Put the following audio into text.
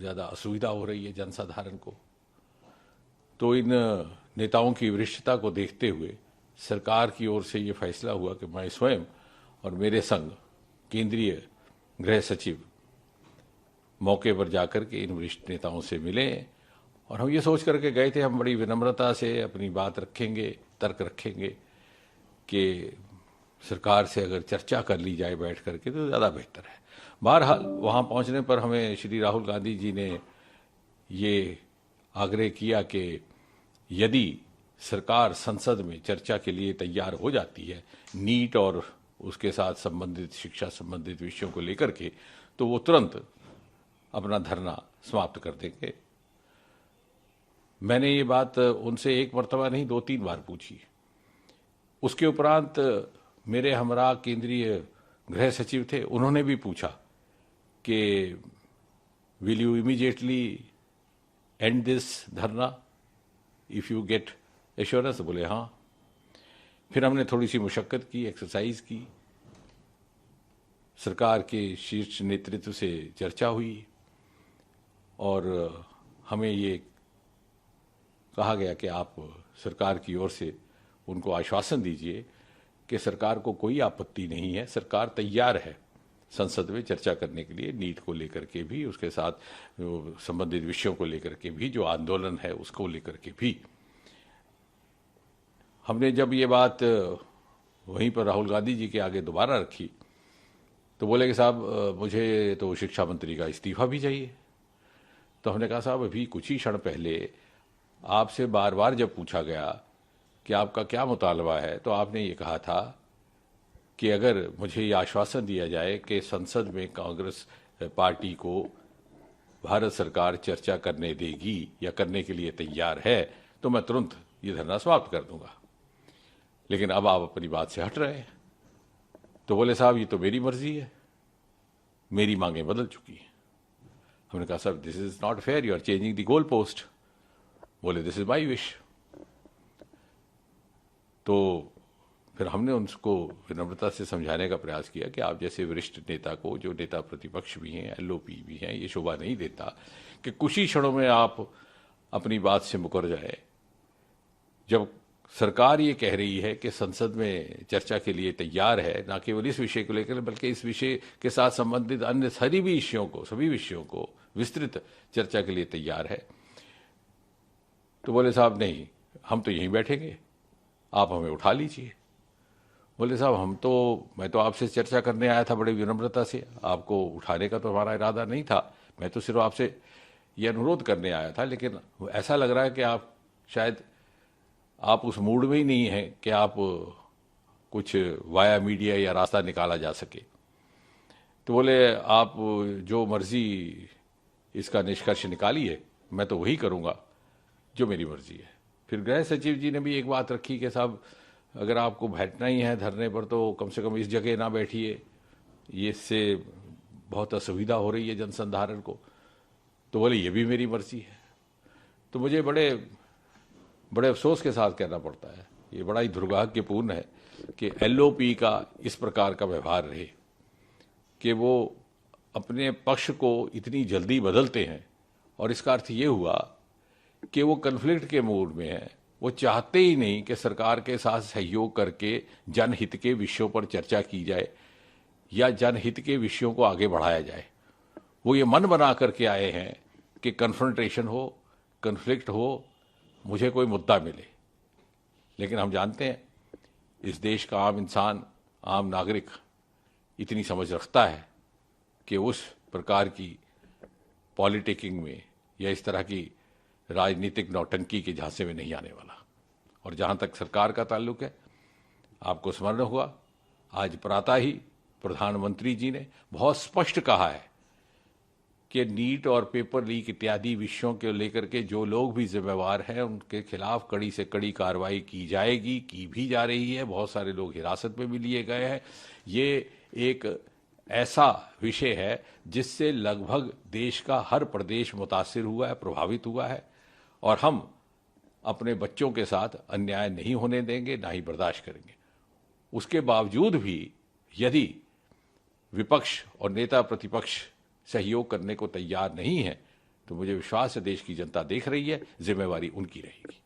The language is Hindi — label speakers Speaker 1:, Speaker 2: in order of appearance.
Speaker 1: ज़्यादा असुविधा हो रही है जनसाधारण को। तो इन नेताओं की वरिष्ठता को देखते हुए सरकार की ओर से ये फैसला हुआ कि मैं स्वयं और मेरे संग केंद्रीय गृह सचिव मौके पर जाकर के इन वरिष्ठ नेताओं से मिले और हम ये सोच करके गए थे हम बड़ी विनम्रता से अपनी बात रखेंगे, तर्क रखेंगे कि सरकार से अगर चर्चा कर ली जाए बैठ करके तो ज़्यादा बेहतर है। बहरहाल वहाँ पहुँचने पर हमें श्री राहुल गांधी जी ने ये आग्रह किया कि यदि सरकार संसद में चर्चा के लिए तैयार हो जाती है नीट और उसके साथ संबंधित शिक्षा संबंधित विषयों को लेकर के, तो वो तुरंत अपना धरना समाप्त कर देंगे। मैंने ये बात उनसे एक मर्तबा नहीं 2-3 बार पूछी। उसके उपरांत मेरे हमरा केंद्रीय गृह सचिव थे, उन्होंने भी पूछा कि will you immediately and this धरना इफ यू गेट एश्योरेंस। बोले हाँ। फिर हमने थोड़ी सी मुशक्कत की, एक्सरसाइज की, सरकार के शीर्ष नेतृत्व से चर्चा हुई और हमें ये कहा गया कि आप सरकार की ओर से उनको आश्वासन दीजिए कि सरकार को कोई आपत्ति नहीं है, सरकार तैयार है संसद में चर्चा करने के लिए, नीट को लेकर के भी, उसके साथ संबंधित विषयों को लेकर के भी, जो आंदोलन है उसको लेकर के भी। हमने जब ये बात वहीं पर राहुल गांधी जी के आगे दोबारा रखी तो बोले कि साहब मुझे तो शिक्षा मंत्री का इस्तीफा भी चाहिए। तो हमने कहा साहब अभी कुछ ही क्षण पहले आपसे बार बार जब पूछा गया कि आपका क्या मुतालबा है तो आपने ये कहा था कि अगर मुझे ये आश्वासन दिया जाए कि संसद में कांग्रेस पार्टी को भारत सरकार चर्चा करने देगी या करने के लिए तैयार है तो मैं तुरंत ये धरना समाप्त कर दूंगा। लेकिन अब आप अपनी बात से हट रहे हैं। तो बोले साहब ये तो मेरी मर्जी है, मेरी मांगें बदल चुकी हैं। हमने कहा साहब this is not fair, you are changing the goal post. बोले दिस इज माई विश। तो फिर हमने उनको विनम्रता से समझाने का प्रयास किया कि आप जैसे वरिष्ठ नेता को, जो नेता प्रतिपक्ष भी हैं, एलओपी भी हैं, ये शोभा नहीं देता कि कुछ ही क्षणों में आप अपनी बात से मुकर जाए। जब सरकार ये कह रही है कि संसद में चर्चा के लिए तैयार है, ना केवल इस विषय को लेकर बल्कि इस विषय के साथ संबंधित अन्य सभी विषयों को विस्तृत चर्चा के लिए तैयार है, तो बोले साहब नहीं, हम तो यहीं बैठेंगे, आप हमें उठा लीजिए। बोले साहब मैं तो आपसे चर्चा करने आया था बड़ी विनम्रता से, आपको उठाने का तो हमारा इरादा नहीं था, मैं तो सिर्फ आपसे ये अनुरोध करने आया था। लेकिन ऐसा लग रहा है कि आप शायद आप उस मूड में ही नहीं हैं कि आप कुछ वाया मीडिया या रास्ता निकाला जा सके। तो बोले आप जो मर्जी इसका निष्कर्ष निकालिए, मैं तो वही करूँगा जो मेरी मर्जी है। फिर गृह सचिव जी ने भी एक बात रखी कि साहब अगर आपको बैठना ही है धरने पर तो कम से कम इस जगह ना बैठिए, ये इससे बहुत असुविधा हो रही है जनसाधारण को। तो बोले ये भी मेरी मर्जी है। तो मुझे बड़े अफसोस के साथ कहना पड़ता है, ये बड़ा ही दुर्भाग्यपूर्ण है कि एलओपी का इस प्रकार का व्यवहार रहे कि वो अपने पक्ष को इतनी जल्दी बदलते हैं। और इसका अर्थ ये हुआ कि वो कन्फ्लिक्ट के मूड में है, वो चाहते ही नहीं कि सरकार के साथ सहयोग करके जनहित के विषयों पर चर्चा की जाए या जनहित के विषयों को आगे बढ़ाया जाए। वो ये मन बना करके आए हैं कि कन्फ्रंटेशन हो, कन्फ्लिक्ट हो, मुझे कोई मुद्दा मिले। लेकिन हम जानते हैं इस देश का आम इंसान, आम नागरिक इतनी समझ रखता है कि उस प्रकार की पॉलिटिकिंग में या इस तरह की राजनीतिक नौटंकी के झांसे में नहीं आने वाला। और जहां तक सरकार का ताल्लुक है, आपको स्मरण हुआ आज प्रातः ही प्रधानमंत्री जी ने बहुत स्पष्ट कहा है कि नीट और पेपर लीक इत्यादि विषयों के लेकर के जो लोग भी जिम्मेवार हैं उनके खिलाफ कड़ी से कड़ी कार्रवाई की जाएगी, की भी जा रही है। बहुत सारे लोग हिरासत में भी लिए गए हैं। ये एक ऐसा विषय है जिससे लगभग देश का हर प्रदेश मुतासिर हुआ है, प्रभावित हुआ है। और हम अपने बच्चों के साथ अन्याय नहीं होने देंगे, ना ही बर्दाश्त करेंगे। उसके बावजूद भी यदि विपक्ष और नेता प्रतिपक्ष सहयोग करने को तैयार नहीं है तो मुझे विश्वास है देश की जनता देख रही है, जिम्मेवारी उनकी रहेगी।